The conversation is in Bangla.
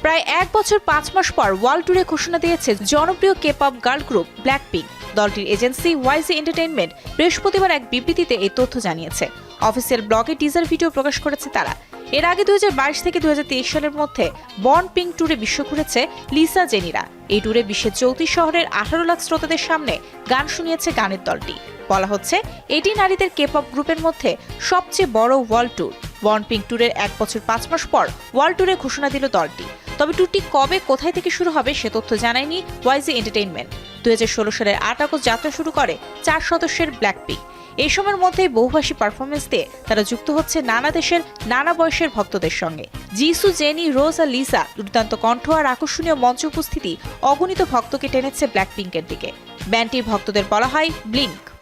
প্রায় 1 বছর 5 মাস পর ওয়ার্ল্ড ট্যুরে ঘোষণা দিয়েছে জনপ্রিয় কে-পপ গার্ল গ্রুপ ব্ল্যাকপিঙ্ক। দলটির এজেন্সি ওয়াইজি এন্টারটেইনমেন্ট বৃহস্পতিবার এক বিবৃতিতে এই তথ্য জানিয়েছে। অফিসিয়াল ব্লগে টিজার ভিডিও প্রকাশ করেছে তারা। এর আগে 2022 থেকে 2023 সালের মধ্যে বর্ন পিঙ্ক ট্যুরে বিশ্ব ঘুরেছে লিসা জেনিরা। এই ট্যুরে বিশ্বের 34 শহরের 18 লাখ শ্রোতাদের সামনে গান শুনিয়েছে গানের দলটি। বলা হচ্ছে এটি নারীদের কে-পপ গ্রুপের মধ্যে সবচেয়ে বড় ওয়ার্ল্ড ট্যুর। বর্ন পিঙ্ক ট্যুরের 1 বছর 5 মাস পর ওয়ার্ল্ড ট্যুরে ঘোষণা দিল দলটি। তবে ট্যুরটি কবে কোথায় থেকে শুরু হবে সে তথ্য জানায়নি ওয়াইজি এন্টারটেইনমেন্ট। 2016 সালের 8 আগস্ট যাত্রা শুরু করে 4 সদস্যের ব্ল্যাকপিঙ্ক। এই সময়ের মধ্যেই বহুভাষী পারফরমেন্স দিয়ে তারা যুক্ত হচ্ছে নানা দেশের নানা বয়সের ভক্তদের সঙ্গে। জিসু, জেনি, রোজ আর লিসা দুর্দান্ত কণ্ঠ আর আকর্ষণীয় মঞ্চ উপস্থিতি অগণিত ভক্তকে টেনেছে ব্ল্যাকপিঙ্কের দিকে। ব্যান্ডটির ভক্তদের বলা হয় ব্লিঙ্ক।